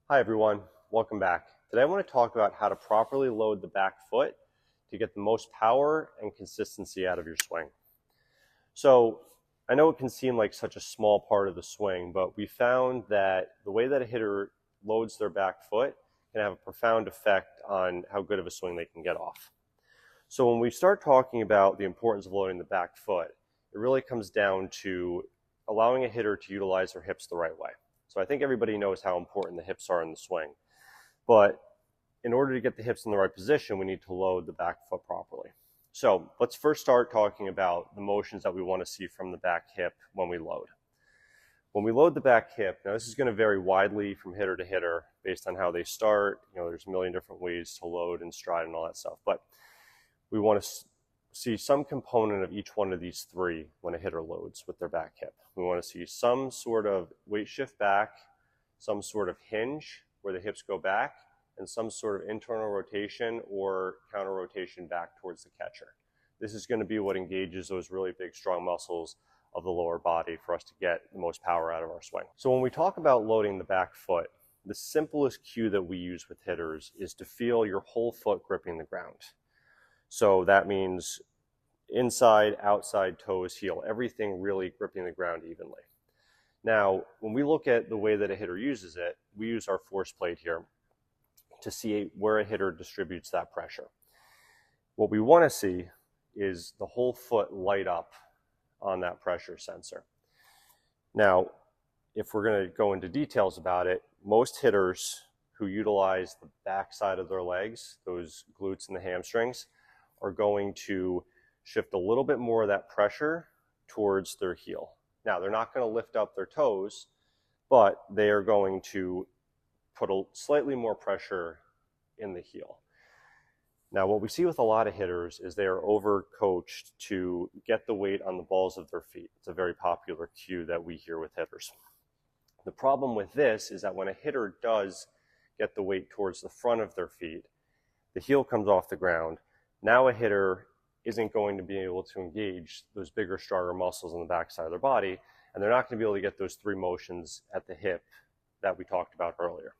Hi everyone, welcome back. Today I want to talk about how to properly load the back foot to get the most power and consistency out of your swing. So I know it can seem like such a small part of the swing, but we found that the way that a hitter loads their back foot can have a profound effect on how good of a swing they can get off. So when we start talking about the importance of loading the back foot, it really comes down to allowing a hitter to utilize their hips the right way. So I think everybody knows how important the hips are in the swing. But in order to get the hips in the right position, we need to load the back foot properly. So let's first start talking about the motions that we want to see from the back hip when we load. When we load the back hip, now this is going to vary widely from hitter to hitter based on how they start. There's a million different ways to load and stride and all that stuff. But we want to see some component of each one of these three when a hitter loads with their back hip. We want to see some sort of weight shift back, some sort of hinge where the hips go back, and some sort of internal rotation or counter rotation back towards the catcher. This is going to be what engages those really big, strong muscles of the lower body for us to get the most power out of our swing. So when we talk about loading the back foot, the simplest cue that we use with hitters is to feel your whole foot gripping the ground. So that means inside, outside, toes, heel, everything really gripping the ground evenly. Now, when we look at the way that a hitter uses it, we use our force plate here to see where a hitter distributes that pressure. What we want to see is the whole foot light up on that pressure sensor. Now, if we're going to go into details about it, most hitters who utilize the back side of their legs, those glutes and the hamstrings, are going to shift a little bit more of that pressure towards their heel. Now, they're not going to lift up their toes, but they are going to put a slightly more pressure in the heel. Now, what we see with a lot of hitters is they are overcoached to get the weight on the balls of their feet. It's a very popular cue that we hear with hitters. The problem with this is that when a hitter does get the weight towards the front of their feet, the heel comes off the ground. Now a hitter isn't going to be able to engage those bigger, stronger muscles on the backside of their body, and they're not going to be able to get those three motions at the hip that we talked about earlier.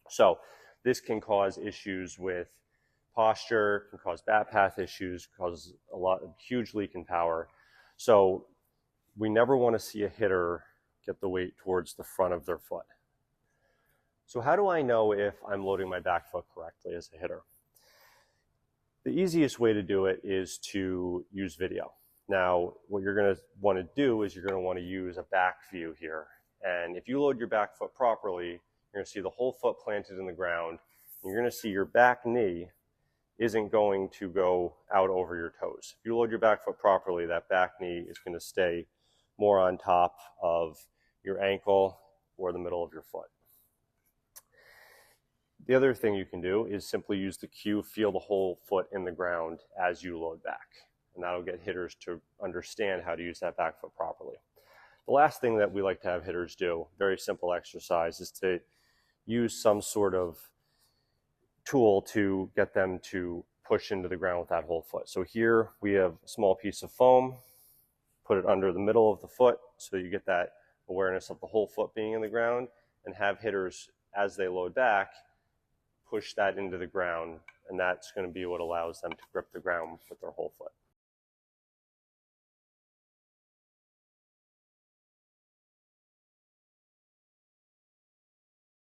So this can cause issues with posture, can cause bat path issues, cause a huge leak in power. So we never want to see a hitter get the weight towards the front of their foot. So how do I know if I'm loading my back foot correctly as a hitter? The easiest way to do it is to use video. Now, what you're going to want to do is you're going to want to use a back view here. And if you load your back foot properly, you're going to see the whole foot planted in the ground. You're going to see your back knee isn't going to go out over your toes. If you load your back foot properly, that back knee is going to stay more on top of your ankle or the middle of your foot. The other thing you can do is simply use the cue, feel the whole foot in the ground as you load back. And that'll get hitters to understand how to use that back foot properly. The last thing that we like to have hitters do, very simple exercise, is to use some sort of tool to get them to push into the ground with that whole foot. So here we have a small piece of foam, put it under the middle of the foot so you get that awareness of the whole foot being in the ground, and have hitters, as they load back, push that into the ground, and that's going to be what allows them to grip the ground with their whole foot.